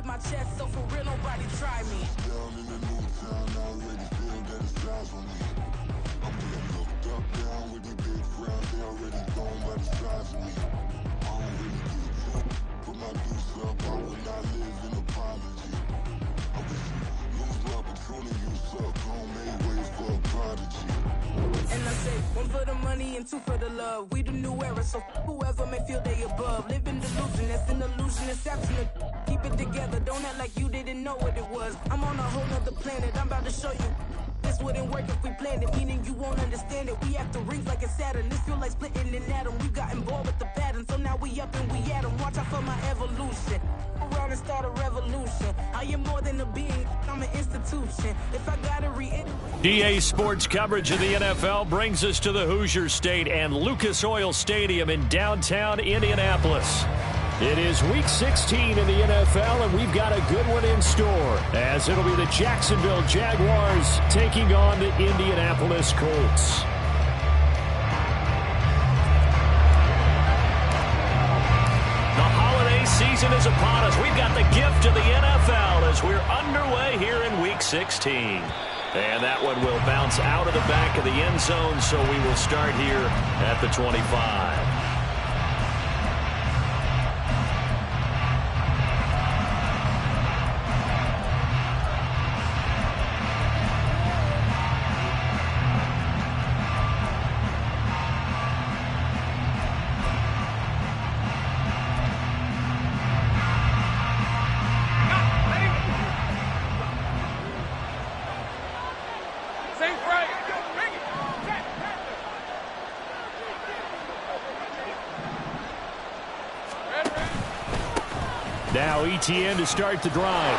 with my chest, so for real, nobody try me. Down in the new town, I already feel that it's eyes on me. I'm being looked up, down with the big crowd, they already gone by the size of me. I don't really give a fuck, put my deuce up, I would not live in apology. I wish you lose the opportunity, you suck, homemade ways for a prodigy. And I say, one for the money and two for the love. We the new era, so whoever may feel they above. Live in delusion, that's an illusion, it's absent. Keep it together, don't act like you didn't know what it was. I'm on a whole nother planet, I'm about to show you. This wouldn't work if we planned it, meaning you won't understand it. We have to rings like a Saturn, this feel like splitting an atom. We got involved with the pattern, so now we up and we at 'em. Watch out for my evolution. Around and start a revolution. I am more than a being, I'm an institution. If I gotta reiterate. DA Sports coverage of the NFL brings us to the Hoosier State and Lucas Oil Stadium in downtown Indianapolis. It is Week 16 in the NFL, and we've got a good one in store, as it'll be the Jacksonville Jaguars taking on the Indianapolis Colts. The holiday season is upon us. We've got the gift of the NFL as we're underway here in Week 16. And that one will bounce out of the back of the end zone, so we will start here at the 25. Now ETN to start the drive.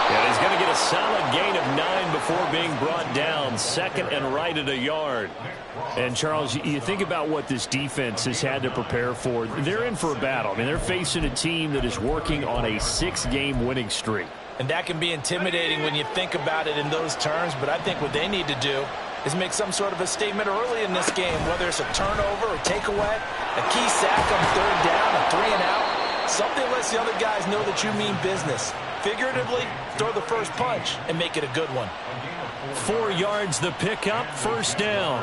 And he's going to get a solid gain of 9 before being brought down. Second and right at a yard. And, Charles, you think about what this defense has had to prepare for. They're in for a battle. I mean, they're facing a team that is working on a 6-game winning streak. And that can be intimidating when you think about it in those terms. But I think what they need to do is make some sort of a statement early in this game, whether it's a turnover, a takeaway, a key sack on 3rd down, a 3-and-out. Something lets the other guys know that you mean business. Figuratively, throw the first punch and make it a good one. 4 yards the pickup, first down.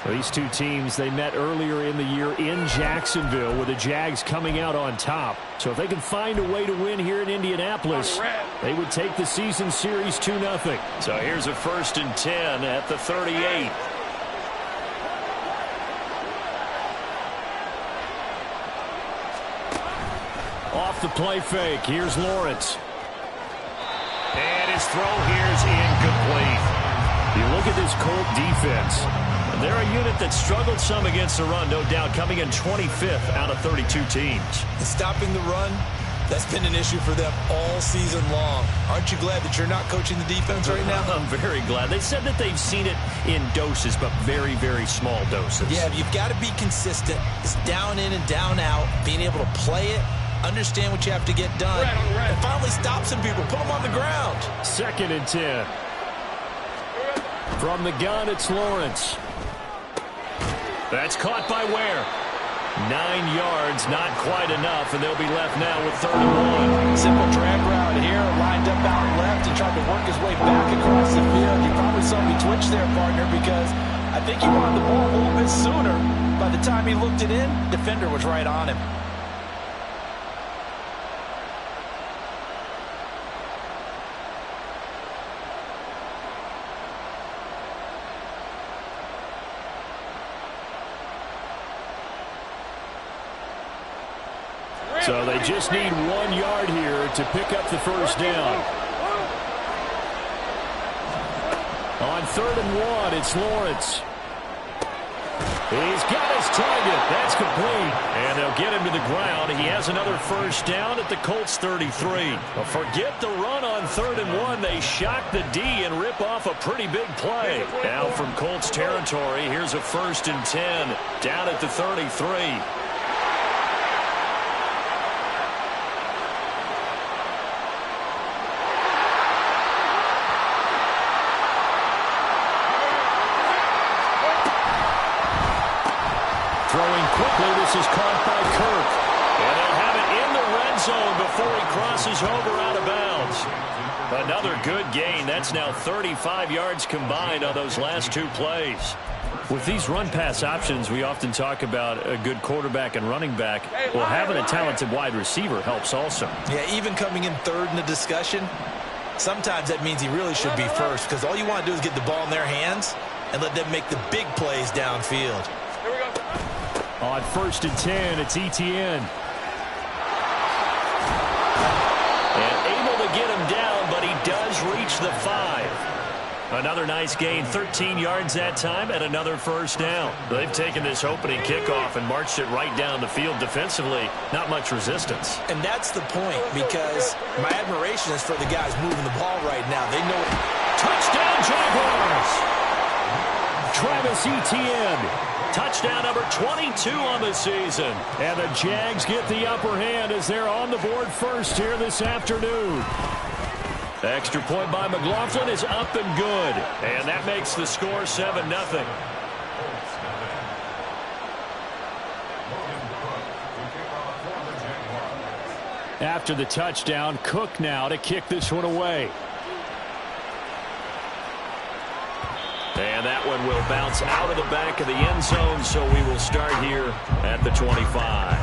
These two teams, they met earlier in the year in Jacksonville with the Jags coming out on top. So if they can find a way to win here in Indianapolis, they would take the season series 2-0. So here's a 1st and 10 at the 38. Off the play fake, here's Lawrence. And his throw here's incomplete. You look at this Colt defense. They're a unit that struggled some against the run, no doubt, coming in 25th out of 32 teams. And stopping the run, that's been an issue for them all season long. Aren't you glad that you're not coaching the defense right now? I'm very glad. They said that they've seen it in doses, but very, very small doses. Yeah, you've got to be consistent. It's down in and down out, being able to play it, understand what you have to get done, and finally stop some people, put them on the ground. 2nd and 10. From the gun, it's Lawrence. That's caught by Ware. 9 yards, not quite enough, and they'll be left now with 31. Simple drag route here, lined up out left and tried to work his way back across the field. You probably saw me twitch there, partner, because I think he wanted the ball a little bit sooner. By the time he looked it in, defender was right on him. So they just need 1 yard here to pick up the first down. On 3rd and 1, it's Lawrence. He's got his target. That's complete. And they'll get him to the ground. He has another first down at the Colts 33. Well, forget the run on 3rd and 1. They shock the D and rip off a pretty big play. Now from Colts territory, here's a 1st and 10 down at the 33. Throwing quickly, this is caught by Kirk. And they'll have it in the red zone before he crosses over out of bounds. Another good gain. That's now 35 yards combined on those last two plays. With these run-pass options, we often talk about a good quarterback and running back. Well, having a talented wide receiver helps also. Yeah, even coming in third in the discussion, sometimes that means he really should be first, because all you want to do is get the ball in their hands and let them make the big plays downfield. Here we go. On 1st and 10, it's Etienne. And able to get him down, but he does reach the 5. Another nice gain, 13 yards that time, and another first down. They've taken this opening kickoff and marched it right down the field defensively. Not much resistance. And that's the point, because my admiration is for the guys moving the ball right now. They know it. Touchdown, Jaguars! Travis Etienne. Touchdown number 22 on the season. And the Jags get the upper hand as they're on the board first here this afternoon. The extra point by McLaughlin is up and good. And that makes the score 7-0. After the touchdown, Cook now to kick this one away. And that one will bounce out of the back of the end zone, so we will start here at the 25.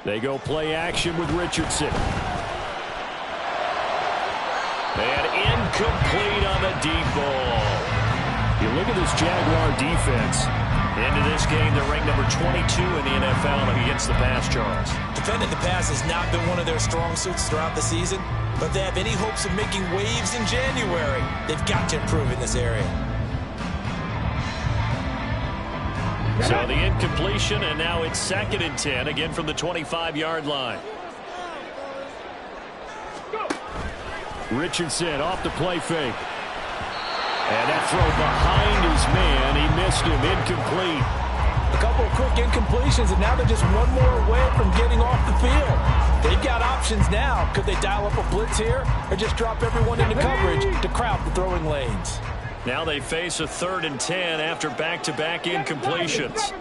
They go play action with Richardson. And incomplete on the deep ball. You look at this Jaguar defense. Into this game, they're ranked number 22 in the NFL against the pass, Charles. Defending the pass has not been one of their strong suits throughout the season, but they have any hopes of making waves in January. They've got to improve in this area. So the incompletion, and now it's 2nd and 10, again from the 25-yard line. Richardson off the play fake. And that throw behind his man. He missed him. Incomplete. A couple of quick incompletions, and now they're just one more away from getting off the field. They've got options now. Could they dial up a blitz here or just drop everyone into coverage to crowd the throwing lanes? Now they face a 3rd and 10 after back-to-back incompletions.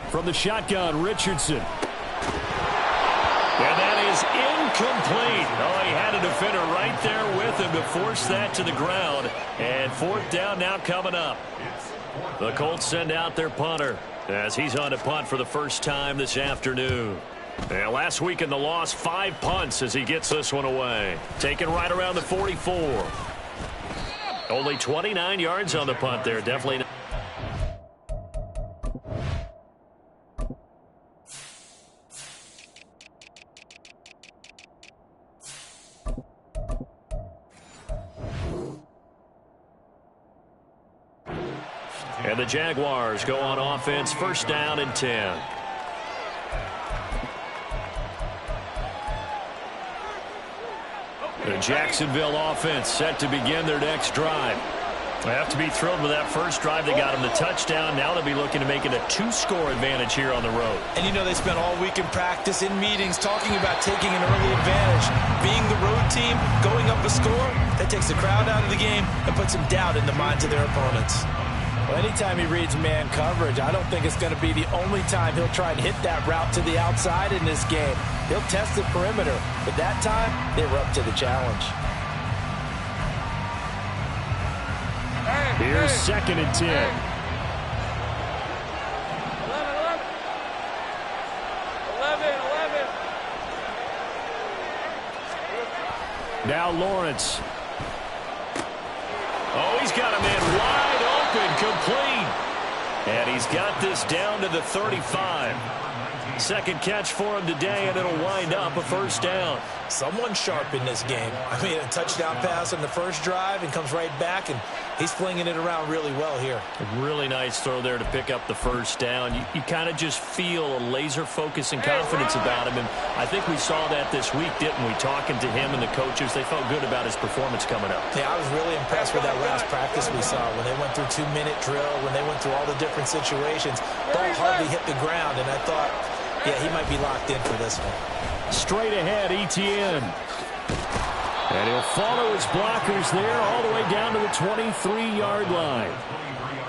From the shotgun, Richardson. And that is incomplete. Oh, he had a defender right there with him to force that to the ground. And 4th down now coming up. The Colts send out their punter as he's on to punt for the first time this afternoon. And last week in the loss, 5 punts as he gets this one away. Taken right around the 44. Only 29 yards on the punt there. Definitely not. And the Jaguars go on offense, 1st down and 10. The Jacksonville offense set to begin their next drive. They have to be thrilled with that first drive. They got them the touchdown. Now they'll be looking to make it a 2-score advantage here on the road. And you know they spent all week in practice, in meetings, talking about taking an early advantage. Being the road team, going up a score, that takes the crowd out of the game and puts some doubt in the minds of their opponents. Well, anytime he reads man coverage, I don't think it's going to be the only time he'll try and hit that route to the outside in this game. He'll test the perimeter, but that time, they were up to the challenge. Here's 2nd and 10. 11. Now Lawrence. Oh, he's got a man wide open, complete. And he's got this down to the 35. Second catch for him today, and it'll wind up a first down. Someone sharp in this game. I mean, a touchdown pass on the first drive and comes right back, and he's flinging it around really well here. A really nice throw there to pick up the first down. You kind of just feel a laser focus and confidence about him, and I think we saw that this week, didn't we? Talking to him and the coaches, they felt good about his performance coming up. Yeah, I was really impressed with that last practice we saw when they went through 2-minute drill, when they went through all the different situations. Ball hardly hit the ground, and I thought, yeah, he might be locked in for this one. Straight ahead, Etienne. And he'll follow his blockers there all the way down to the 23-yard line.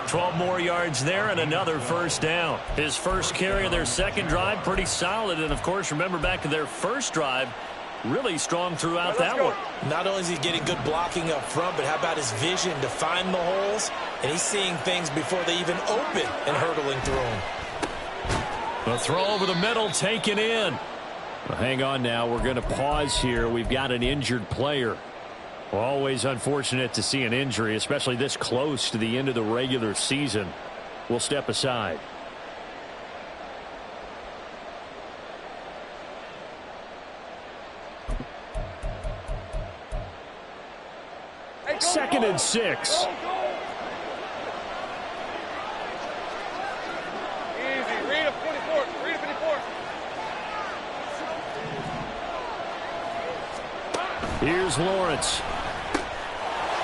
12 more yards there and another first down. His first carry of their second drive, pretty solid. And, of course, remember back to their first drive, really strong throughout that one. Not only is he getting good blocking up front, but how about his vision to find the holes? And he's seeing things before they even open and hurdling through them. The throw over the middle taken in. Well, hang on now. We're going to pause here. We've got an injured player. Always unfortunate to see an injury, especially this close to the end of the regular season. We'll step aside. Second and 6. Here's Lawrence.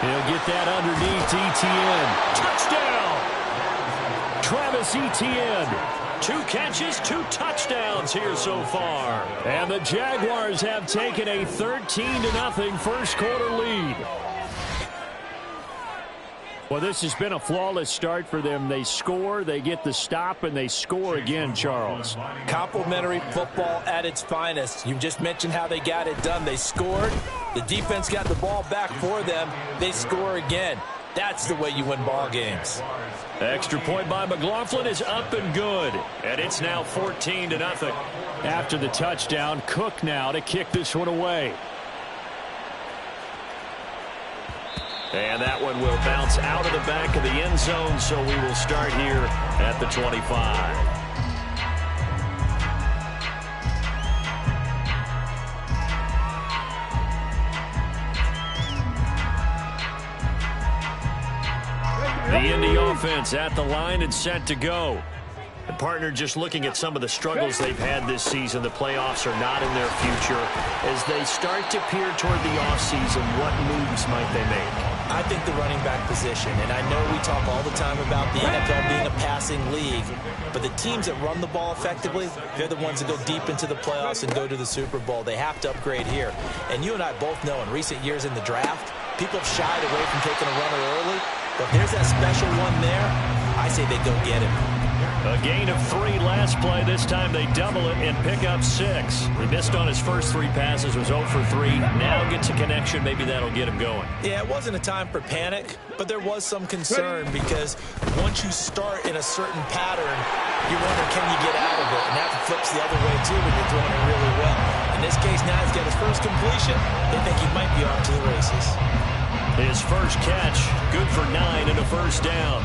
He'll get that underneath Etienne. Touchdown! Travis Etienne. 2 catches, 2 touchdowns here so far. And the Jaguars have taken a 13-0 first quarter lead. Well, this has been a flawless start for them. They score, they get the stop, and they score again, Charles. Complimentary football at its finest. You just mentioned how they got it done. They scored. The defense got the ball back for them. They score again. That's the way you win ball games. Extra point by McLaughlin is up and good. And it's now 14-0. After the touchdown, Cook now to kick this one away. And that one will bounce out of the back of the end zone, so we will start here at the 25. The Indy offense at the line and set to go. And partner, just looking at some of the struggles they've had this season, the playoffs are not in their future. As they start to peer toward the offseason, what moves might they make? I think the running back position, and I know we talk all the time about the NFL being a passing league, but the teams that run the ball effectively, they're the ones that go deep into the playoffs and go to the Super Bowl. They have to upgrade here. And you and I both know in recent years in the draft, people have shied away from taking a runner early, but there's that special one there. I say they go get him. A gain of 3 last play. This time they double it and pick up 6. He missed on his first 3 passes, was 0 for 3. Now gets a connection. Maybe that'll get him going. Yeah, it wasn't a time for panic, but there was some concern because once you start in a certain pattern, you wonder, can you get out of it? And that flips the other way, too, when you're throwing it really well. In this case, now he's got his first completion. They think he might be off to the races. His first catch, good for 9 and a first down.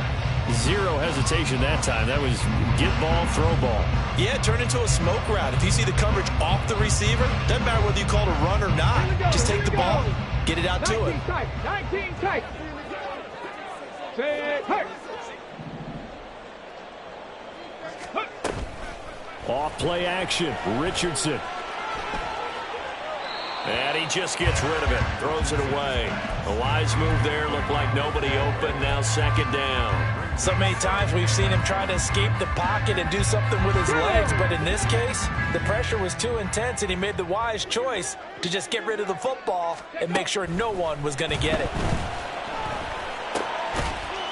0 hesitation that time. That was get ball, throw ball. Yeah, turn into a smoke route. If you see the coverage off the receiver, doesn't matter whether you call it a run or not. Just take the ball, get it out to him. 19 tight. 6 tight. Off play action. Richardson. And he just gets rid of it. Throws it away. A wise move there. Looked like nobody open. Now second down. So many times we've seen him try to escape the pocket and do something with his legs. But in this case, the pressure was too intense, and he made the wise choice to just get rid of the football and make sure no one was going to get it.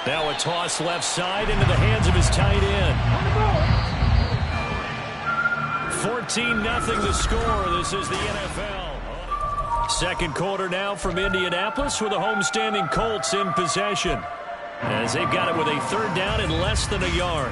Now a toss left side into the hands of his tight end. 14-0 the score. This is the NFL. Second quarter now from Indianapolis with the homestanding Colts in possession, as they've got it with a 3rd down and less than a yard.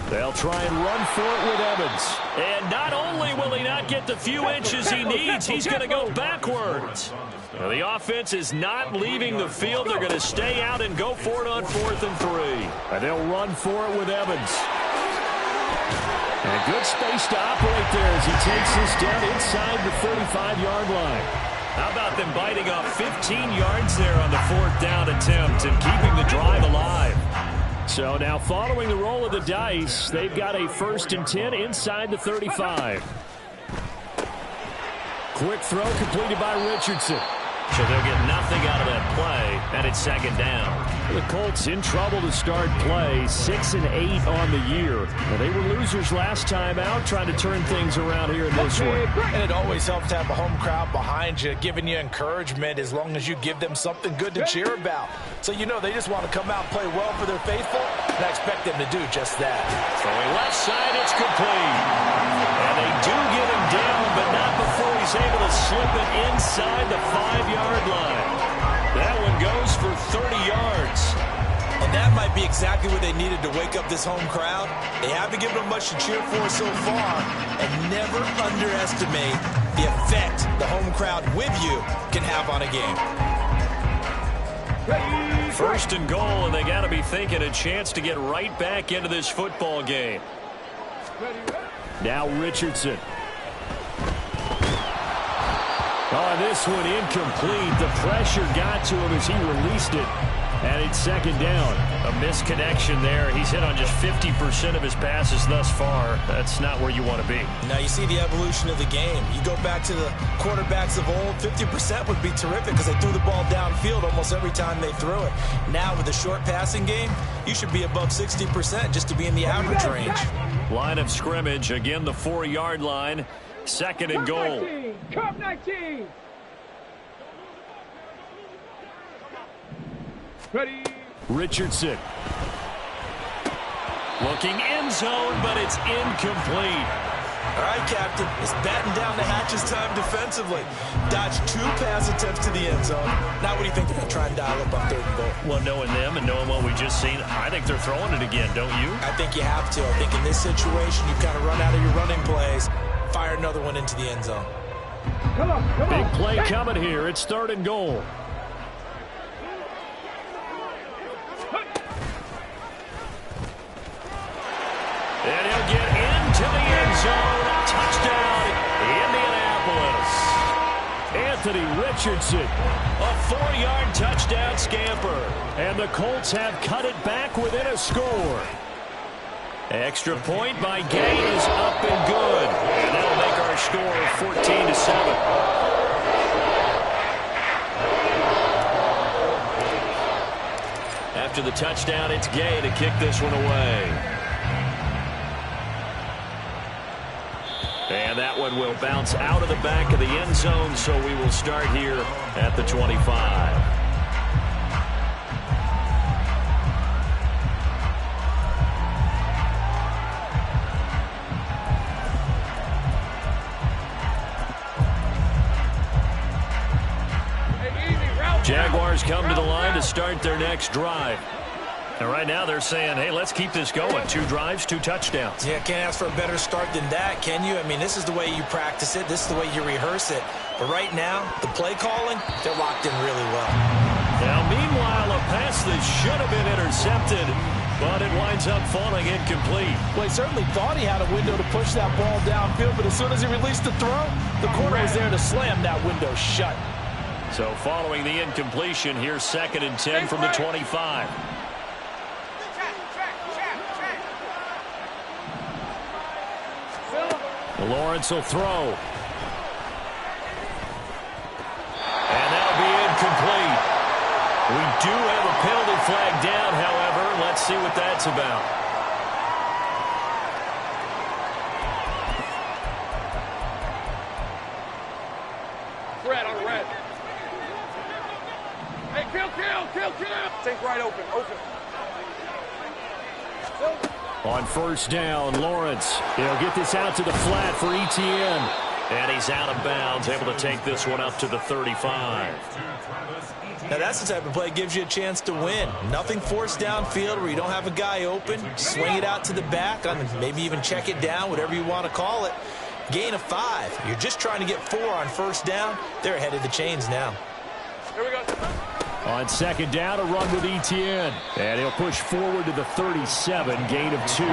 They'll try and run for it with Evans. And not only will he not get the few inches he needs, he's going to go backwards. Now, the offense is not leaving the field. They're going to stay out and go for it on 4th and 3. And they'll run for it with Evans. And a good space to operate there as he takes this down inside the 35-yard line. How about them biting off 15 yards there on the 4th down attempt and keeping the drive alive? So now following the roll of the dice, they've got a 1st and 10 inside the 35. Quick throw completed by Richardson. So they'll get nothing out of that play, and it's 2nd down. The Colts in trouble to start play, 6 and 8 on the year. Well, they were losers last time out, trying to turn things around here in this one. And it always helps to have a home crowd behind you, giving you encouragement as long as you give them something good to cheer about. So you know they just want to come out and play well for their faithful, and I expect them to do just that. Throwing left side, it's complete. And they do get him down, but not before he's able to slip it inside the 5-yard line. That one goes for 30 yards. And that might be exactly what they needed to wake up this home crowd. They haven't given them much to cheer for so far, and never underestimate the effect the home crowd with you can have on a game. 1st and goal, and they got to be thinking a chance to get right back into this football game. Now Richardson. Oh, this one incomplete. The pressure got to him as he released it. And it's 2nd down. A misconnection there. He's hit on just 50% of his passes thus far. That's not where you want to be. Now you see the evolution of the game. You go back to the quarterbacks of old, 50% would be terrific because they threw the ball downfield almost every time they threw it. Now with the short passing game, you should be above 60% just to be in the average range. Line of scrimmage, again the 4-yard line. 2nd and goal. 19. Cup 19. Ready. Richardson. Looking end zone, but it's incomplete. All right, Captain. It's batten down the hatches time defensively. Dodged 2 pass attempts to the end zone. Now what do you think they're going to try and dial up on 3rd and goal? Well, knowing them and knowing what we just seen, I think they're throwing it again, don't you? I think you have to. I think in this situation, you kind of run out of your running plays, fire another one into the end zone. Come on. Big play coming here. It's 3rd and goal. And he'll get into the end zone. Touchdown, Indianapolis. Anthony Richardson, a 4-yard touchdown scamper. And the Colts have cut it back within a score. Extra point by Gay is up and good. And that'll make our score 14-7. After the touchdown, it's Gay to kick this one away. And that one will bounce out of the back of the end zone, so we will start here at the 25. Jaguars come to the line to start their next drive. And right now they're saying, hey, let's keep this going. 2 drives, 2 touchdowns. Yeah, can't ask for a better start than that, can you? I mean, this is the way you practice it. This is the way you rehearse it. But right now, the play calling, they're locked in really well. Now, meanwhile, a pass that should have been intercepted, but it winds up falling incomplete. Well, he certainly thought he had a window to push that ball downfield, but as soon as he released the throw, the corner was there to slam that window shut. So following the incompletion, here's 2nd and 10 from the 25. Lawrence will throw. And that'll be incomplete. We do have a penalty flag down, however. Let's see what that's about. Red on red. Hey, kill. Take right open. On 1st down, Lawrence. He'll get this out to the flat for Etienne. And he's out of bounds, able to take this one up to the 35. Now, that's the type of play that gives you a chance to win. Nothing forced downfield where you don't have a guy open. Swing it out to the back, maybe even check it down, whatever you want to call it. Gain of 5. You're just trying to get 4 on first down. They're ahead of the chains now. Here we go. On second down, a run with Etienne. And he'll push forward to the 37, gain of 2.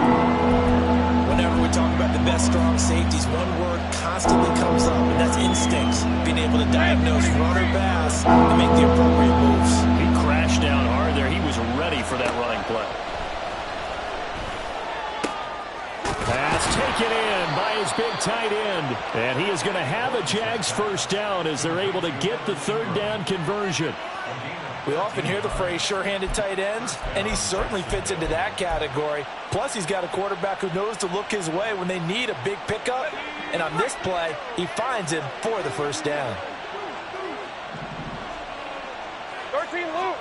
Whenever we talk about the best strong safeties, one word constantly comes up, and that's instincts. Being able to diagnose run or pass and make the appropriate moves. He crashed down hard there. He was ready for that running play. Pass taken in by his big tight end. And he is going to have a Jags first down as they're able to get the third down conversion. We often hear the phrase sure-handed tight ends, and he certainly fits into that category. Plus, he's got a quarterback who knows to look his way when they need a big pickup. And on this play, he finds him for the first down. 13, Luke.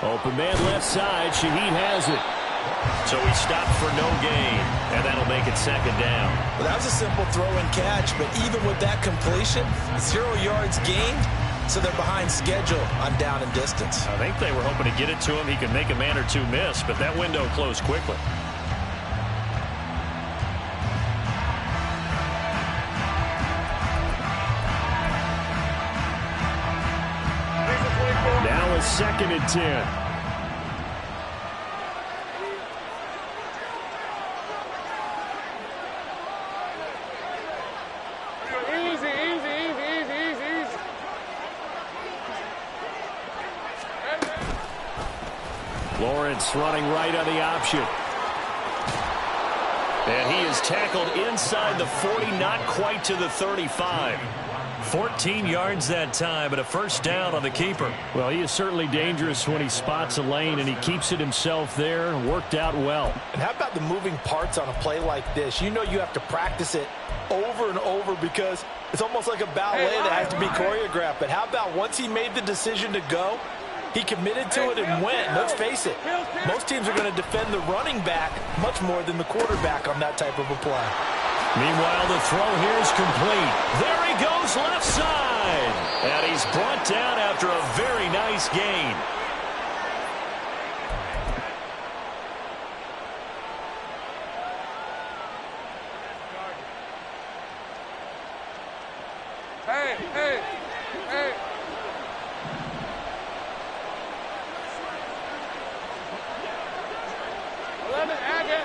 Open man left side. Shaheed has it. So he stopped for no gain, and that'll make it second down. Well, that was a simple throw and catch, but even with that completion, 0 yards gained, so they're behind schedule on down and distance. I think they were hoping to get it to him. He could make a man or two miss, but that window closed quickly. Now a 2nd and 10. Lawrence running right on the option. And he is tackled inside the 40, not quite to the 35. 14 yards that time, but a first down on the keeper. Well, he is certainly dangerous when he spots a lane, and he keeps it himself there. Worked out well. And how about the moving parts on a play like this? You know you have to practice it over and over because it's almost like a ballet that has to be choreographed. But how about once he made the decision to go, he committed to it and went. Let's face it, most teams are going to defend the running back much more than the quarterback on that type of a play. Meanwhile, the throw here is complete. There he goes left side. And he's brought down after a very nice gain. Hey. 11, Agate.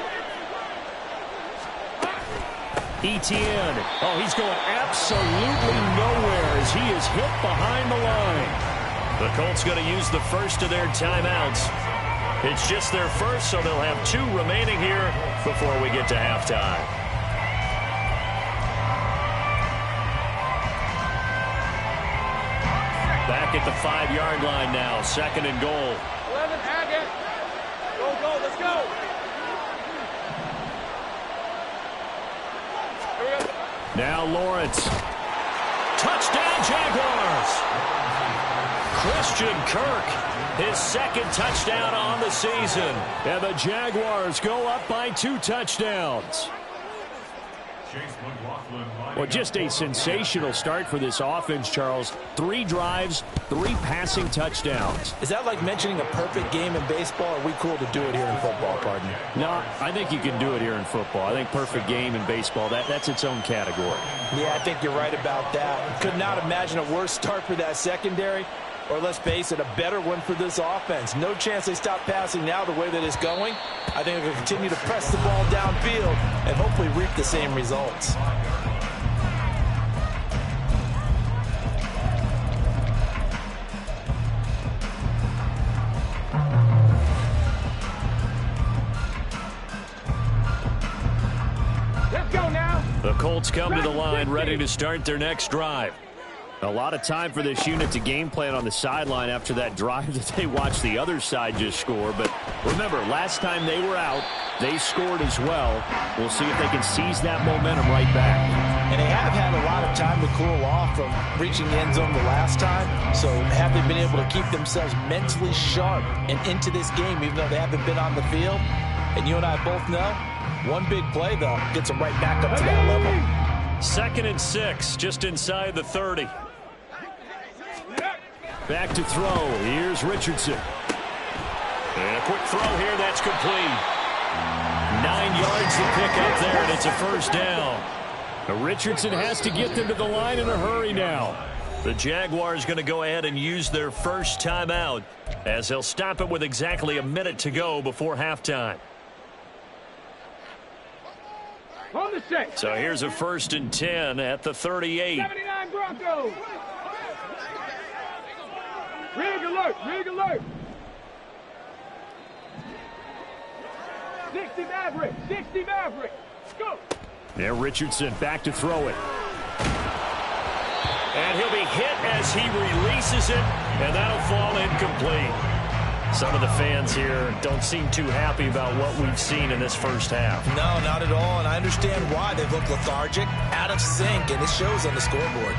Etienne. Oh, he's going absolutely nowhere as he is hit behind the line. The Colts going to use the first of their timeouts. It's just their first, so they'll have 2 remaining here before we get to halftime. Back at the 5-yard line now, 2nd and goal. 11, Agate. Go, let's go. Now Lawrence. Touchdown, Jaguars. Christian Kirk, his 2nd touchdown on the season. And the Jaguars go up by 2 touchdowns. Well, just a sensational start for this offense, Charles. 3 drives, 3 passing touchdowns. Is that like mentioning a perfect game in baseball, or are we cool to do it here in football, pardon me? No, I think you can do it here in football. I think perfect game in baseball, that's its own category. Yeah, I think you're right about that. Could not imagine a worse start for that secondary, or let's face it, a better one for this offense. No chance they stop passing now the way that it's going. I think they'll continue to press the ball downfield and hopefully reap the same results. Let's go now. The Colts come to the line ready to start their next drive. A lot of time for this unit to game plan on the sideline after that drive that they watched the other side just score. But remember, last time they were out, they scored as well. We'll see if they can seize that momentum right back. And they have had a lot of time to cool off from reaching the end zone the last time. So have they been able to keep themselves mentally sharp and into this game, even though they haven't been on the field? And you and I both know One big play, though, gets them right back up to that level. 2nd and 6, just inside the 30. Back to throw. Here's Richardson. And a quick throw here. That's complete. 9 yards to pick up there, and it's a first down. Richardson has to get them to the line in a hurry now. The Jaguars going to go ahead and use their first timeout as they'll stop it with exactly a minute to go before halftime. On the set. So here's a 1st and 10 at the 38. 79 Broncos. Rig alert, rig alert. 60 Maverick, 60 Maverick. Go. Now Richardson back to throw it. And he'll be hit as he releases it, and that'll fall incomplete. Some of the fans here don't seem too happy about what we've seen in this first half. No, not at all, and I understand why. They've looked lethargic, out of sync, and it shows on the scoreboard.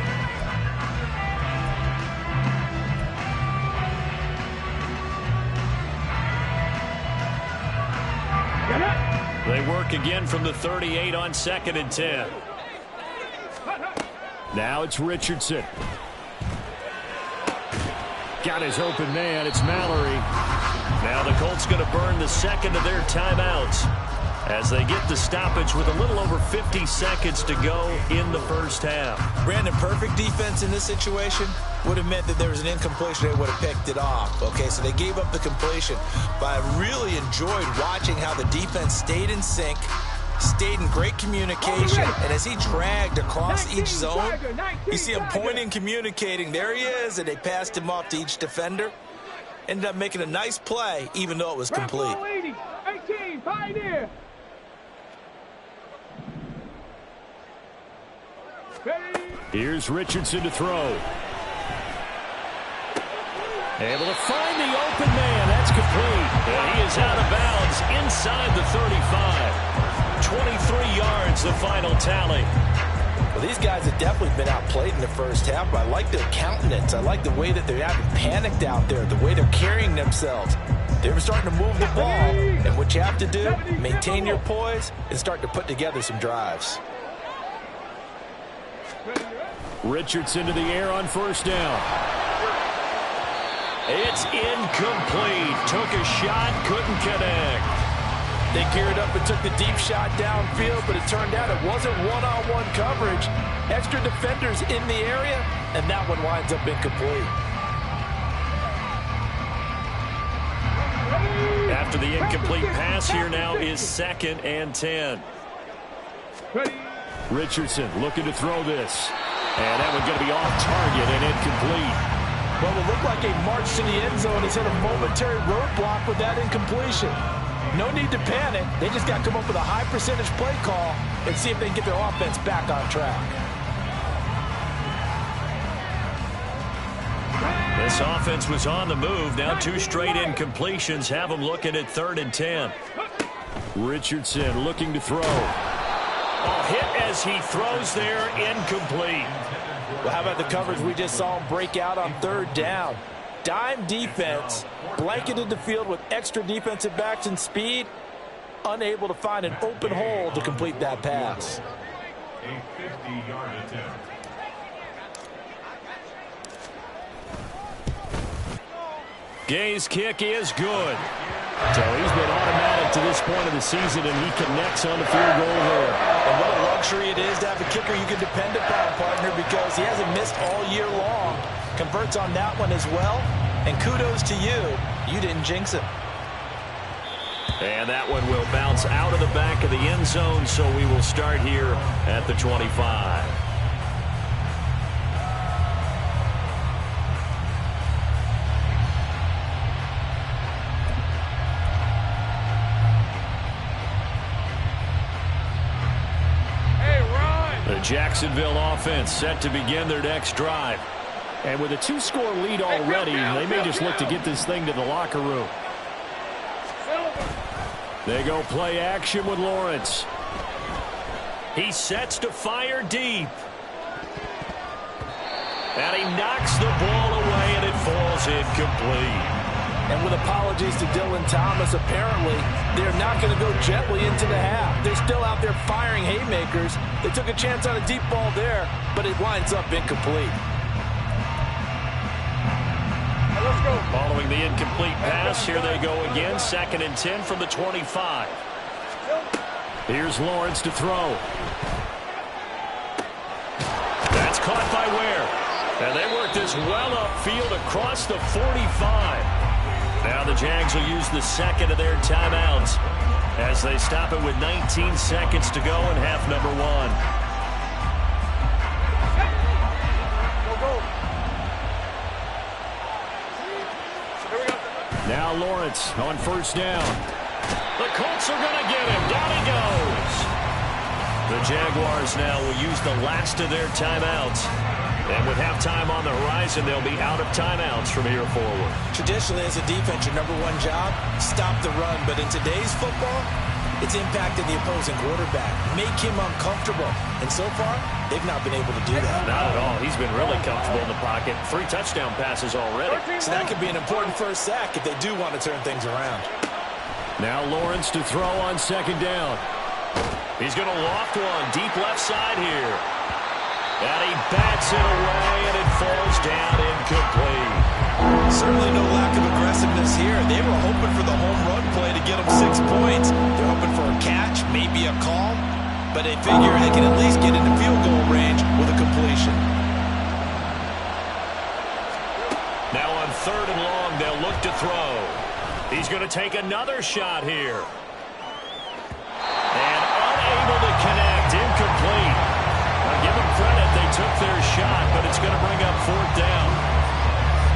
They work again from the 38 on 2nd and 10. Now it's Richardson. Got his open man. It's Mallory. Now the Colts going to burn the second of their timeouts as they get the stoppage with a little over 50 seconds to go in the first half. Brandon, perfect defense in this situation would have meant that there was an incompletion. They would have picked it off. Okay, so they gave up the completion. But I really enjoyed watching how the defense stayed in sync, stayed in great communication, and as he dragged across each zone, you see him pointing, communicating. There he is, and they passed him off to each defender. Ended up making a nice play, even though it was complete. 18, Pioneer. Here's Richardson to throw. Able to find the open man. That's complete. And he is out of bounds inside the 35. 23 yards, the final tally. Well, these guys have definitely been outplayed in the first half, but I like their countenance. I like the way that they haven't panicked out there, the way they're carrying themselves. They're starting to move the ball, and what you have to do, maintain your poise and start to put together some drives. Richardson to the air on first down. It's incomplete. Took a shot, couldn't connect. They geared up and took the deep shot downfield, but it turned out it wasn't one-on-one coverage. Extra defenders in the area, and that one winds up incomplete. After the incomplete pass, here now is 2nd and 10. Richardson looking to throw this. And that one's going to be off target and incomplete. Well, it looked like a march to the end zone has hit a momentary roadblock with that incompletion. No need to panic. They just got to come up with a high percentage play call and see if they can get their offense back on track. This offense was on the move. Now 2 straight incompletions have them looking at 3rd and 10. Richardson looking to throw. Hit as he throws there, incomplete. Well, how about the coverage we just saw him break out on 3rd down? Dime defense, blanketed the field with extra defensive backs and speed, unable to find an open hole to complete that pass. A 50-yard attempt. Gay's kick is good. So he's been automatic to this point of the season, and he connects on the field goal there. And what a luxury it is to have a kicker you can depend upon, partner, because he hasn't missed all year long. Converts on that one as well. And kudos to you. You didn't jinx him. And that one will bounce out of the back of the end zone, so we will start here at the 25. The Jacksonville offense set to begin their next drive. And with a 2-score lead already, they may just look to get this thing to the locker room. They go play action with Lawrence. He sets to fire deep. And he knocks the ball away, and it falls incomplete. And with apologies to Dylan Thomas, apparently they're not going to go gently into the half. They're still out there firing haymakers. They took a chance on a deep ball there, but it winds up incomplete. Let's go. Following the incomplete pass, here they go again. 2nd and 10 from the 25. Here's Lawrence to throw. That's caught by Ware. And they work this well upfield across the 45. Now the Jags will use the second of their timeouts as they stop it with 19 seconds to go in half number 1. Now Lawrence on 1st down. The Colts are going to get him. Down he goes. The Jaguars now will use the last of their timeouts. And with halftime on the horizon, they'll be out of timeouts from here forward. Traditionally, as a defense, your number one job, stop the run. But in today's football, it's impacted the opposing quarterback. Make him uncomfortable. And so far, they've not been able to do that. Not at all. He's been really comfortable in the pocket. 3 touchdown passes already. So that could be an important first sack if they do want to turn things around. Now Lawrence to throw on 2nd down. He's going to loft one deep left side here. And he bats it away, and it falls down incomplete. Certainly no lack of aggressiveness here. They were hoping for the home run play to get them 6 points. They're hoping for a catch, maybe a call, but they figure they can at least get into field goal range with a completion. Now on 3rd and long, they'll look to throw. He's going to take another shot here. And unable to connect, incomplete. Now give them credit, they took their shot, but it's going to bring up 4th down.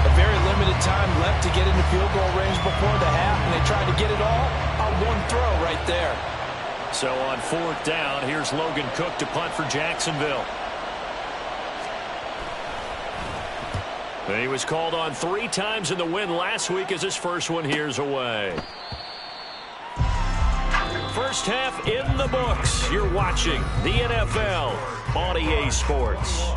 A very limited time left to get into field goal range before the half, and they tried to get it all on one throw right there. So on 4th down, here's Logan Cook to punt for Jacksonville. He was called on 3 times in the win last week as his first one here's away. First half in the books. You're watching the NFL on EA Sports.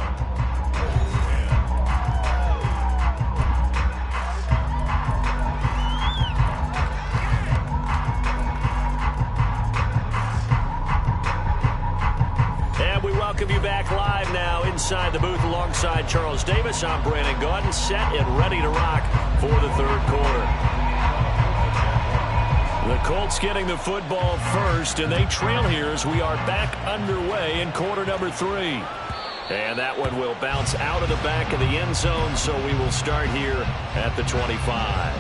And we welcome you back live now inside the booth alongside Charles Davis. I'm Brandon Gaudin, set and ready to rock for the 3rd quarter. The Colts getting the football first, and they trail here as we are back underway in quarter number 3. And that one will bounce out of the back of the end zone, so we will start here at the 25.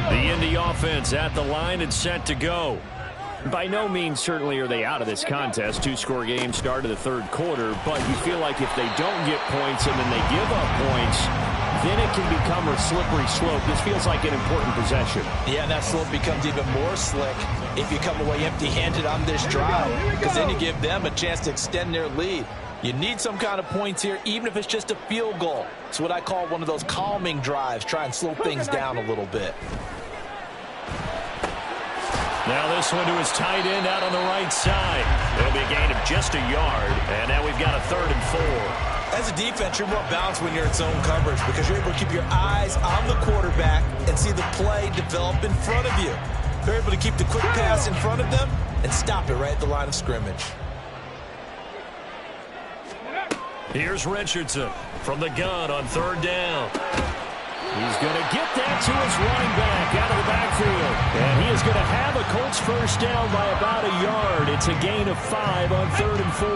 The Indy offense at the line and set to go. By no means certainly are they out of this contest. 2-score game start of the 3rd quarter, but you feel like if they don't get points and then they give up points, then it can become a slippery slope. This feels like an important possession. Yeah, and that slope becomes even more slick if you come away empty-handed on this drive, because then you give them a chance to extend their lead. You need some kind of points here, even if it's just a field goal. It's what I call one of those calming drives. Try and slow things down a little bit. Now this one to his tight end out on the right side. It'll be a gain of just a yard, and now we've got a 3rd and 4. As a defense, you're more balanced when you're in zone coverage because you're able to keep your eyes on the quarterback and see the play develop in front of you. They're able to keep the quick pass in front of them and stop it right at the line of scrimmage. Here's Richardson from the gun on 3rd down. He's going to get that to his running back out of the backfield. And he is going to have a Colts first down by about a yard. It's a gain of 5 on 3rd and 4.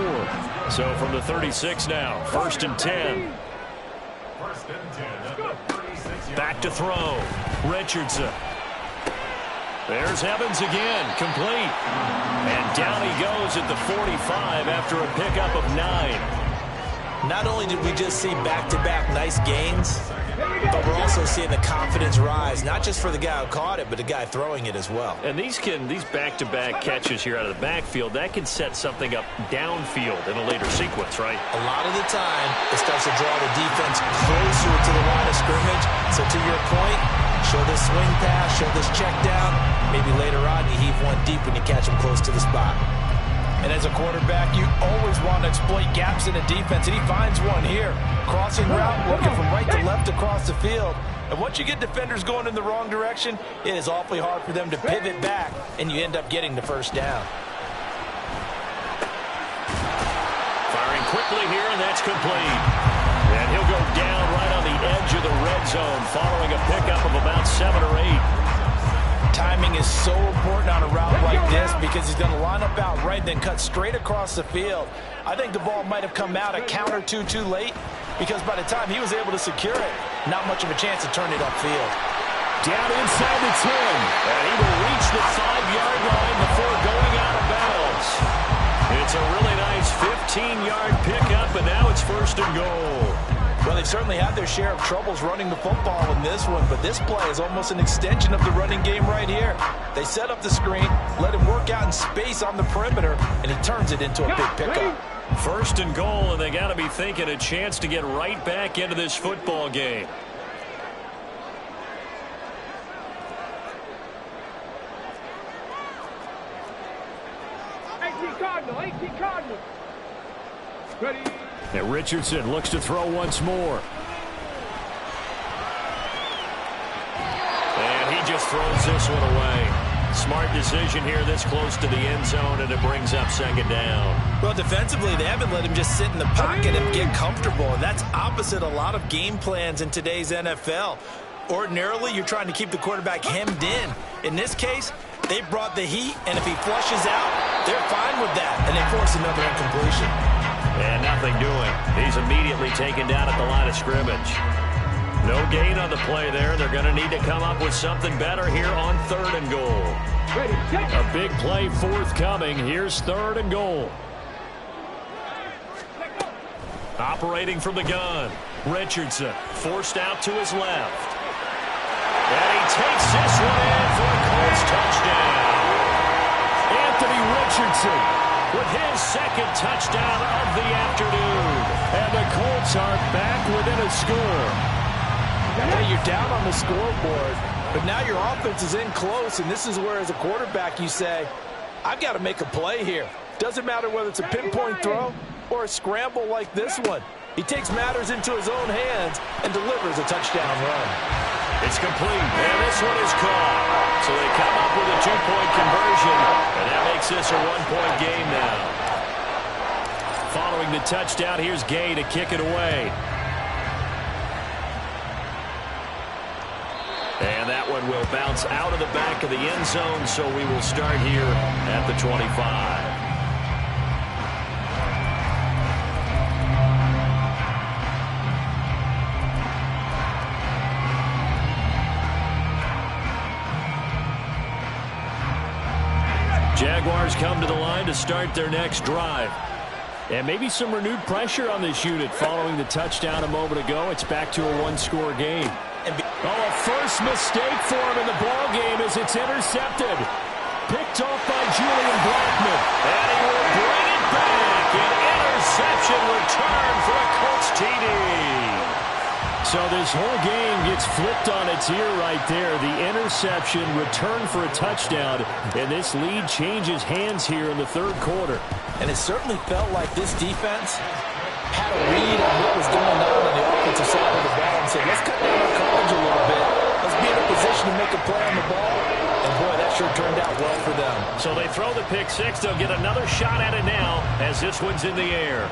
So from the 36 now, 1st and 10. Back to throw. Richardson. There's Evans again, complete. And down he goes at the 45 after a pickup of 9. Not only did we just see back-to-back nice gains, but we're also seeing the confidence rise, not just for the guy who caught it, but the guy throwing it as well. And these back-to-back catches here out of the backfield, that can set something up downfield in a later sequence, right? A lot of the time, it starts to draw the defense closer to the line of scrimmage. So to your point, show this swing pass, show this check down. Maybe later on you heave one deep when you catch him close to the spot. And as a quarterback, you always want to exploit gaps in the defense, and he finds one here. Crossing route, working from right to left across the field. And once you get defenders going in the wrong direction, it is awfully hard for them to pivot back, and you end up getting the first down. Firing quickly here, and that's complete. And he'll go down right on the edge of the red zone following a pickup of about 7 or 8. Timing is so important on a route like this because he's going to line up out right, then cut straight across the field. I think the ball might have come out a count or two too late because by the time he was able to secure it, not much of a chance to turn it upfield. Down inside the 10, and he will reach the 5-yard line before going out of bounds. It's a really nice 15-yard pickup, and now it's 1st and goal. Well, they've certainly had their share of troubles running the football in this one, but this play is almost an extension of the running game right here. They set up the screen, let him work out in space on the perimeter, and he turns it into a big pickup. 1st and goal, and they got to be thinking a chance to get right back into this football game. Cardinal. Ready. And Richardson looks to throw once more. And he just throws this one away. Smart decision here this close to the end zone, and it brings up 2nd down. Well, defensively, they haven't let him just sit in the pocket and get comfortable, and that's opposite a lot of game plans in today's NFL. Ordinarily, you're trying to keep the quarterback hemmed in. In this case, they brought the heat, and if he flushes out, they're fine with that, and they force another incompletion. And nothing doing. He's immediately taken down at the line of scrimmage. No gain on the play there. They're going to need to come up with something better here on 3rd and goal. A big play forthcoming. Here's 3rd and goal. Operating from the gun. Richardson forced out to his left. And he takes this one in for a Colts touchdown. Anthony Richardson with his 2nd touchdown of the afternoon. And the Colts are back within a score. Hey, you're down on the scoreboard, but now your offense is in close, and this is where, as a quarterback, you say, I've got to make a play here. Doesn't matter whether it's a pinpoint throw or a scramble like this one. He takes matters into his own hands and delivers a touchdown run. It's complete, and this one is caught. So they come up with a 2-point conversion, and that makes this a 1-point game now. Following the touchdown, here's Gay to kick it away. And that one will bounce out of the back of the end zone, so we will start here at the 25. Jaguars come to the line to start their next drive. And maybe some renewed pressure on this unit following the touchdown a moment ago. It's back to a 1-score game. A first mistake for him in the ball game as it's intercepted. Picked off by Julian Blackmon. And he will bring it back. An interception return for a Colts TD. So this whole game gets flipped on its ear right there. The interception, return for a touchdown, and this lead changes hands here in the 3rd quarter. And it certainly felt like this defense had a read on what was going on the offensive side of the ball and said, let's cut down our coverage a little bit. Let's be in a position to make a play on the ball. And, boy, that sure turned out well for them. So they throw the pick 6. They'll get another shot at it now as this one's in the air.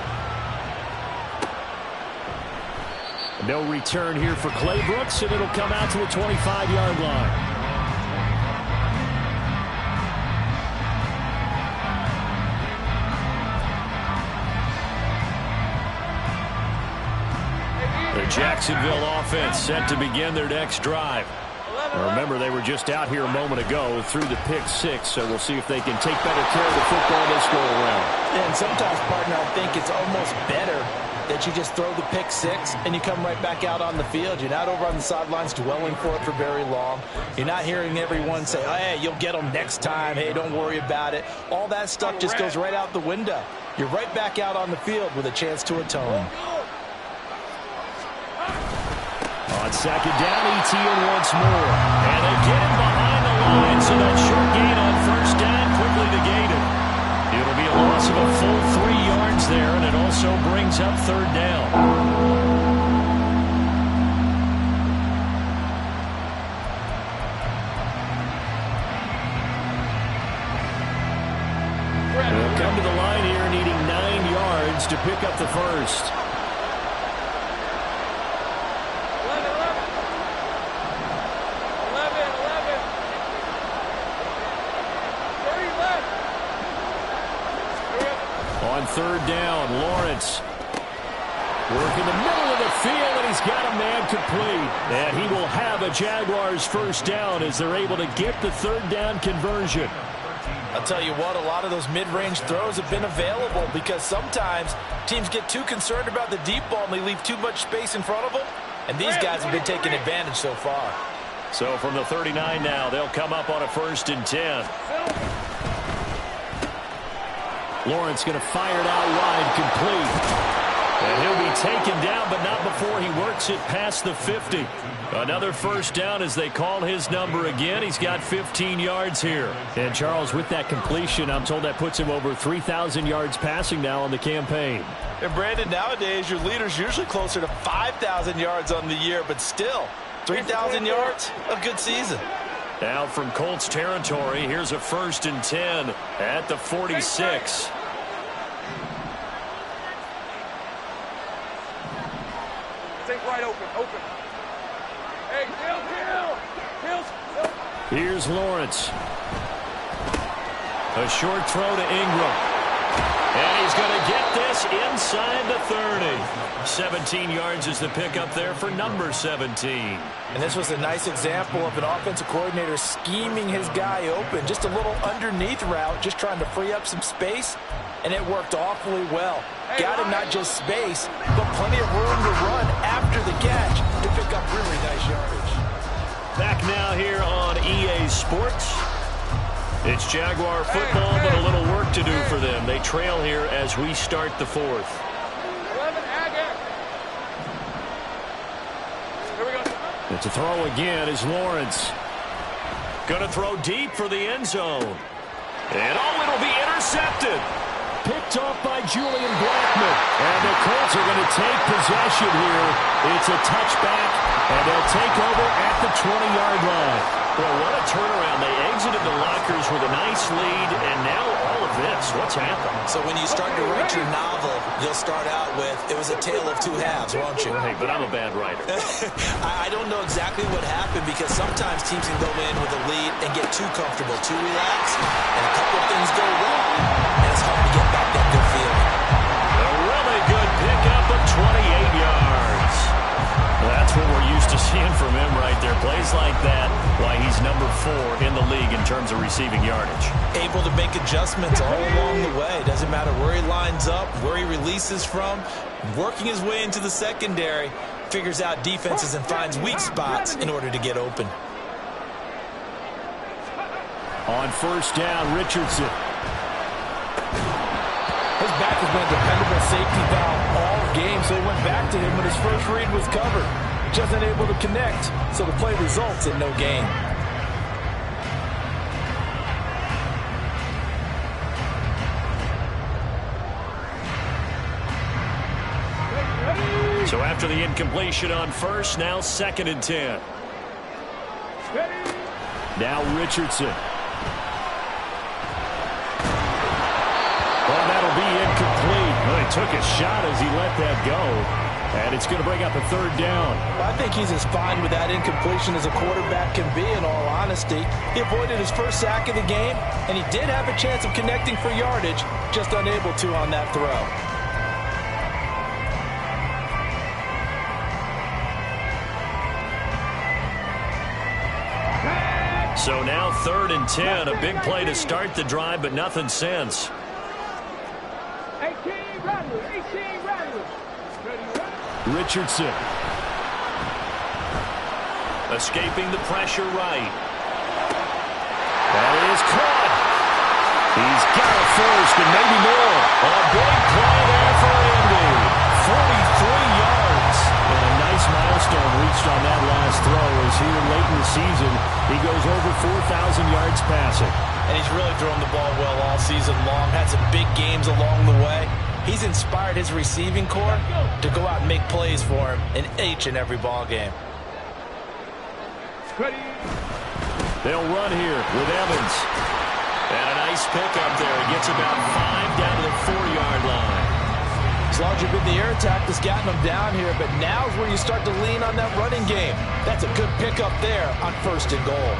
No return here for Clay Brooks, and it'll come out to the 25-yard line. The Jacksonville offense set to begin their next drive. Now remember, they were just out here a moment ago through the pick 6, so we'll see if they can take better care of the football this go around. And sometimes, partner, I think it's almost better that you just throw the pick 6 and you come right back out on the field. You're not over on the sidelines dwelling for it for very long. You're not hearing everyone say, oh, hey, you'll get them next time. Hey, don't worry about it. All that stuff just goes right out the window. You're right back out on the field with a chance to atone. On 2nd down, ETN once more. And they get him behind the line, so that short gain on 1st down quickly negated. It'll be a loss of a full 3 yards there, and an so brings up third down. They'll come to the line here needing 9 yards to pick up the first. 11. On third down, Lawrence work in the middle of the field, and he's got a man complete. And he will have a Jaguars first down as they're able to get the third down conversion. I'll tell you what, a lot of those mid-range throws have been available because sometimes teams get too concerned about the deep ball and they leave too much space in front of them. And these guys have been taking advantage so far. So from the 39 now, they'll come up on a 1st and 10. Lawrence going to fire it out wide, complete. And he'll be taken down, but not before he works it past the 50. Another first down as they call his number again. He's got 15 yards here. And Charles, with that completion, I'm told that puts him over 3,000 yards passing now on the campaign. And Brandon, nowadays your leader's usually closer to 5,000 yards on the year, but still, 3,000 yards, a good season. Now from Colts territory, here's a 1st and 10 at the 46. Take wide open. Hey, Hill. Here's Lawrence. A short throw to Ingram. And he's going to get this inside the 30. 17 yards is the pickup there for number 17. And this was a nice example of an offensive coordinator scheming his guy open. Just a little underneath route, just trying to free up some space. And it worked awfully well. Got him not just space, but plenty of room to run after the catch to pick up really nice yardage. Back now here on EA Sports. It's Jaguar football, but a little work to do for them. They trail here as we start the 4th. 11, Here we go. It's a throw again is Lawrence. Going to throw deep for the end zone. And it'll be intercepted. Picked off by Julian Blackmon. And the Colts are going to take possession here. It's a touchback, and they'll take over at the 20-yard line. Well, what a turnaround. They exited the lockers with a nice lead, and now all of this. What's happened? So when you start to write your novel, you'll start out with, it was a tale of two halves, won't you? Hey, but I'm a bad writer. I don't know exactly what happened because sometimes teams can go in with a lead and get too comfortable, too relaxed, and a couple of things go wrong, and it's hard to get back that good feeling. A really good pickup of 28 yards. That's what we're used to seeing from him right there. Plays like that, why he's number 4 in the league in terms of receiving yardage. Able to make adjustments all along the way. Doesn't matter where he lines up, where he releases from. Working his way into the secondary, figures out defenses and finds weak spots in order to get open. On first down, Richardson. His back has been a dependable safety valve all game, so he went back to him when his first read was covered. Just unable to connect, so the play results in no gain. So after the incompletion on first, now 2nd and 10. Now Richardson. Well, that'll be incomplete. Well, he took a shot as he let that go. And it's going to bring up a 3rd down. Well, I think he's as fine with that incompletion as a quarterback can be, in all honesty. He avoided his first sack of the game, and he did have a chance of connecting for yardage, just unable to on that throw. So now 3rd and 10. A big play to start the drive, but nothing since. 18 Radler. Richardson. Escaping the pressure right. That is caught. He's got a first and maybe more. A big play there for Indy. 43 yards. And a nice milestone reached on that last throw as here late in the season he goes over 4,000 yards passing. And he's really thrown the ball well all season long. Had some big games along the way. He's inspired his receiving corps to go out and make plays for him in each and every ball game. They'll run here with Evans. And a nice pickup there. He gets about 5 down to the 4-yard line. As long as you've been the air attack that's gotten them down here, but now's where you start to lean on that running game. That's a good pickup there on 1st and goal.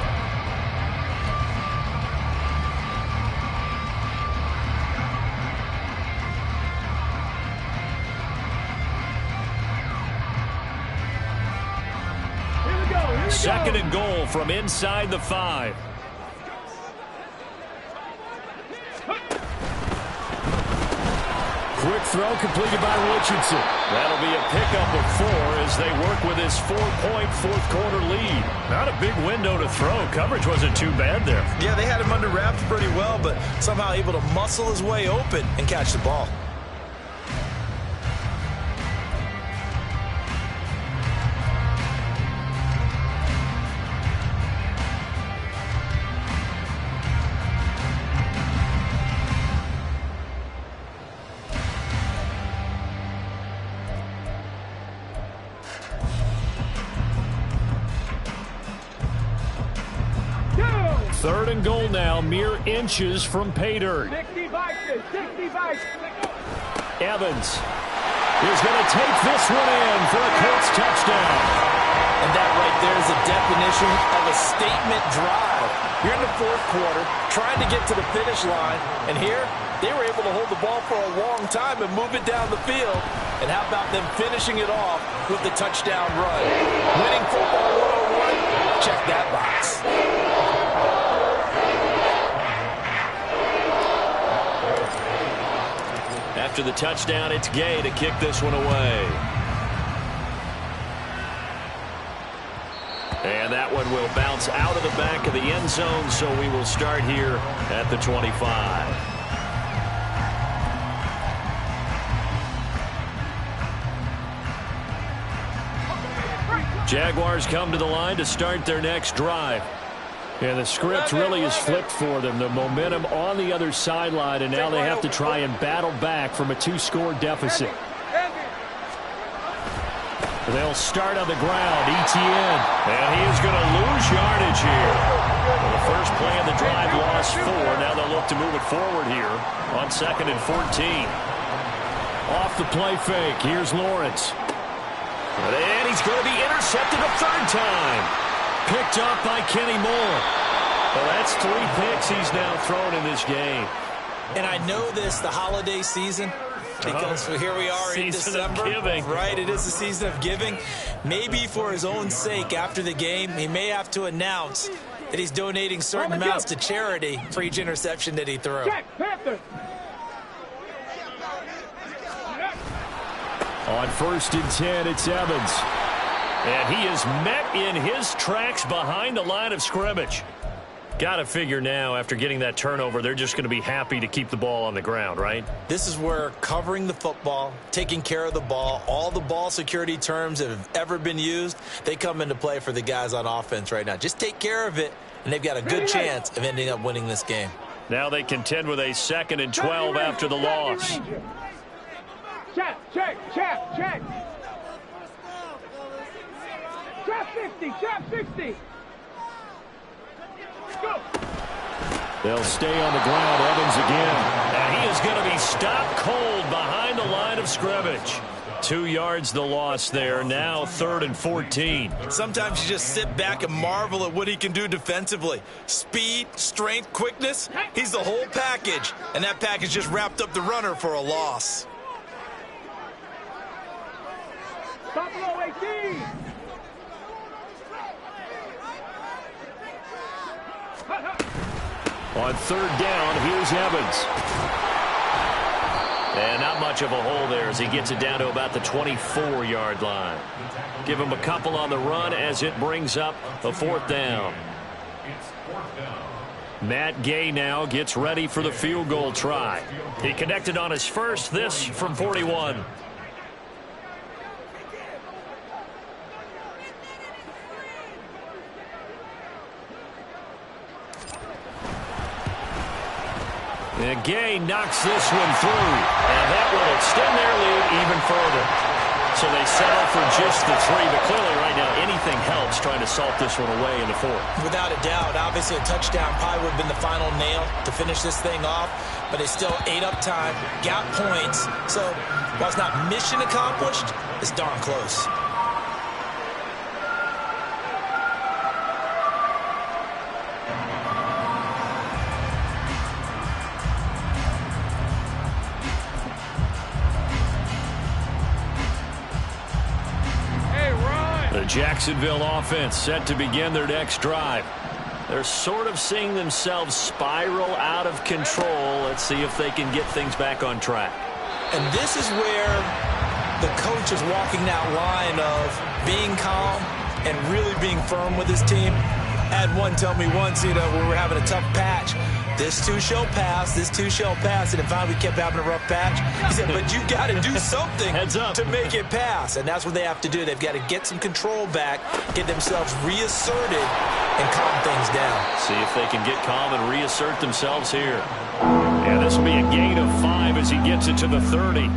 Second and goal from inside the 5. Quick throw completed by Richardson. That'll be a pickup of 4 as they work with his 4-point fourth-quarter lead. Not a big window to throw. Coverage wasn't too bad there. Yeah, they had him under wraps pretty well, but somehow able to muscle his way open and catch the ball. Third and goal now, mere inches from pay dirt. 60 Vikings, 60 Vikings. Evans is going to take this one in for a Colts touchdown. And that right there is a definition of a statement drive. You're in the 4th quarter, trying to get to the finish line, and here they were able to hold the ball for a long time and move it down the field. And how about them finishing it off with the touchdown run? Winning football 101, check that box. After the touchdown, it's Gay to kick this one away. And that one will bounce out of the back of the end zone, so we will start here at the 25. Jaguars come to the line to start their next drive. And the script really is flipped for them. The momentum on the other sideline, and now they have to try and battle back from a 2-score deficit. They'll start on the ground. Etienne. And he is going to lose yardage here. Well, the first play of the drive lost 4. Now they'll look to move it forward here on 2nd and 14. Off the play fake. Here's Lawrence. And he's going to be intercepted a 3rd time. Picked up by Kenny Moore. Well, that's 3 picks he's now thrown in this game. And I know this, the holiday season, because here we are in December. Right, it is the season of giving. Maybe for his own sake, after the game, he may have to announce that he's donating certain amounts to charity for each interception that he threw. On 1st and 10, it's Evans. And he is met in his tracks behind the line of scrimmage. Got to figure now, after getting that turnover, they're just going to be happy to keep the ball on the ground, right? This is where covering the football, taking care of the ball, all the ball security terms that have ever been used, they come into play for the guys on offense right now. Just take care of it, and they've got a good chance of ending up winning this game. Now they contend with a 2nd and 12 after the loss. Check. Trap 60. Go. They'll stay on the ground. Evans again. And he is going to be stopped cold behind the line of scrimmage. 2 yards the loss there. Now 3rd and 14. Sometimes you just sit back and marvel at what he can do defensively. Speed, strength, quickness. He's the whole package. And that package just wrapped up the runner for a loss. Buffalo 18. On 3rd down, here's Evans. And not much of a hole there as he gets it down to about the 24-yard line. Give him a couple on the run as it brings up a 4th down. Matt Gay now gets ready for the field goal try. He connected on his first, this from 41. And Gay knocks this one through. And that will extend their lead even further. So they settle for just the 3. But clearly right now anything helps trying to salt this one away in the 4th. Without a doubt, obviously a touchdown probably would have been the final nail to finish this thing off. But they still ate up time, got points. So while it's not mission accomplished, it's darn close. The Jacksonville offense set to begin their next drive. They're sort of seeing themselves spiral out of control. Let's see if they can get things back on track. And this is where the coach is walking that line of being calm and really being firm with his team. I had one tell me once, when we were having a tough patch, this too shall pass, this too shall pass. And finally we kept having a rough patch. He said, but you got to do something to make it pass. And that's what they have to do. They've got to get some control back, get themselves reasserted, and calm things down. See if they can get calm and reassert themselves here. And this will be a gain of 5 as he gets it to the 30.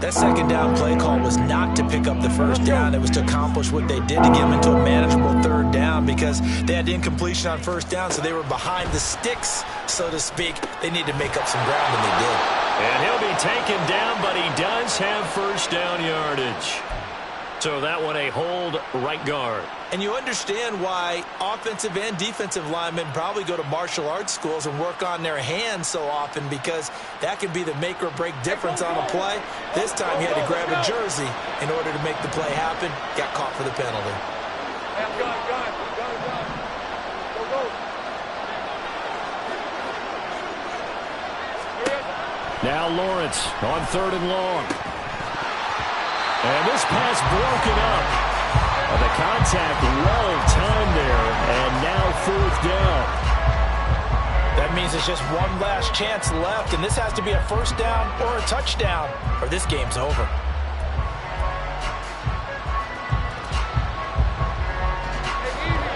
That second down play call was not to pick up the first down. It was to accomplish what they did to get them into a manageable 3rd down because they had incompletion on 1st down, so they were behind the sticks, so to speak. They needed to make up some ground, and they did. And he'll be taken down, but he does have 1st down yardage. So that one a hold right guard. And you understand why offensive and defensive linemen probably go to martial arts schools and work on their hands so often because that can be the make or break difference on a play. This time he had to grab a jersey in order to make the play happen. Got caught for the penalty. Now Lawrence on 3rd and long. And this pass broken up. The contact well-timed there, and now 4th down. That means it's just one last chance left, and this has to be a 1st down or a touchdown, or this game's over.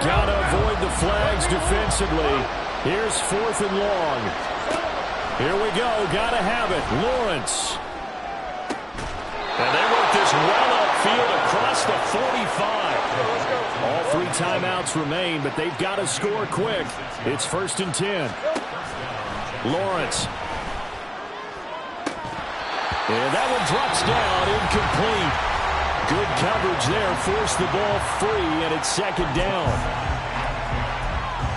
Gotta avoid the flags defensively. Here's 4th and long. Here we go. Gotta have it. Lawrence. And they work this well upfield across the 45. All 3 timeouts remain, but they've got to score quick. It's 1st and 10. Lawrence. And that one drops down, incomplete. Good coverage there, forced the ball free, and it's 2nd down.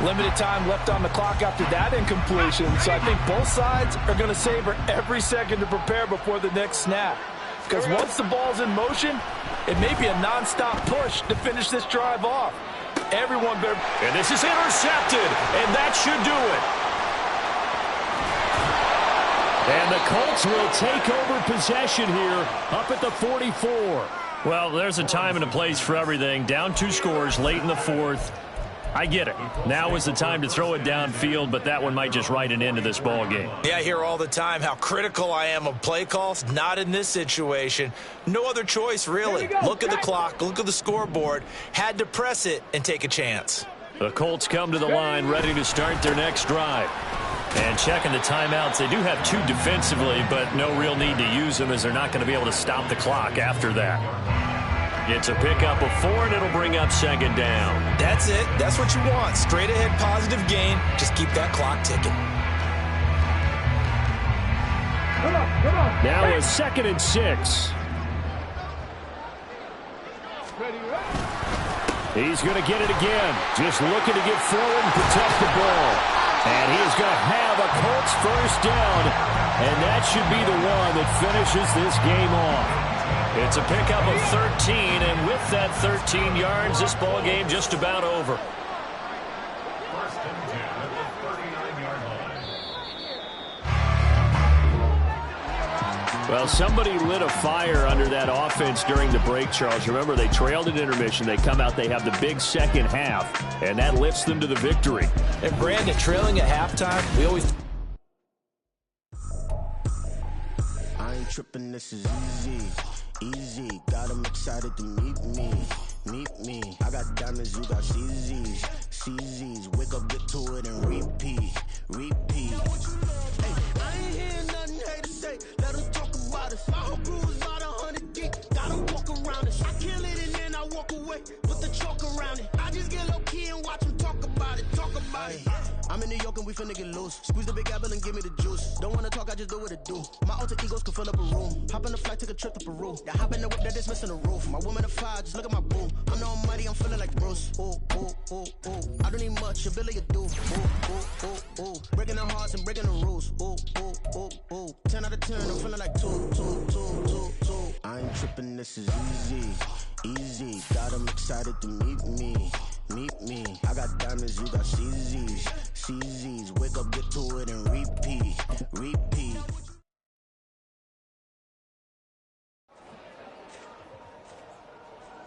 Limited time left on the clock after that incompletion, so I think both sides are going to savor every second to prepare before the next snap. Because once the ball's in motion, it may be a nonstop push to finish this drive off. Everyone better... And this is intercepted, and that should do it. And the Colts will take over possession here up at the 44. Well, there's a time and a place for everything. Down 2 scores late in the 4th. I get it. Now is the time to throw it downfield, but that one might just write an end to this ball game. Yeah, I hear all the time how critical I am of play calls. Not in this situation. No other choice, really. Look at the clock. Look at the scoreboard. Had to press it and take a chance. The Colts come to the line ready to start their next drive. And checking the timeouts, they do have 2 defensively, but no real need to use them as they're not going to be able to stop the clock after that. It's a pickup of 4, and it'll bring up 2nd down. That's it. That's what you want. Straight ahead positive gain. Just keep that clock ticking. Now a 2nd and 6. He's going to get it again. Just looking to get forward and protect the ball. And he is going to have a Colts 1st down. And that should be the one that finishes this game off. It's a pickup of 13, and with that 13 yards, this ball game just about over. 1st and 10 at the 39-yard line. Well, somebody lit a fire under that offense during the break, Charles. Remember, they trailed at intermission. They come out, they have the big second half, and that lifts them to the victory. And Brandon, trailing at halftime, we always... I ain't tripping, this is easy. Easy, got them excited to meet me. I got diamonds, you got CZs. Wake up, get to it, and repeat. Hey. boy, put the chalk around it. I just get low key and watch him talk about it, I'm in New York and we finna get loose. Squeeze the big apple and give me the juice. Don't wanna talk, I just do what it do. My alter egos can fill up a room. Hop on the flight, take a trip to Peru. Yeah, hop in the whip that is missing the roof. My woman a fire, just look at my boo. I'm no almighty, I'm feeling like Bruce. Ooh, ooh, ooh, ooh. I don't need much, ability to do. Ooh, ooh, ooh, ooh. Breaking the hearts and breaking the rules. Ooh, ooh, ooh, ooh. 10 out of 10, I'm feeling like 2, 2, 2, 2, 2. I ain't tripping, this is easy, easy. Got 'em excited to meet me. Meet me. I got diamonds, you got CZs. CZs. Wake up, get to it, and repeat. Repeat.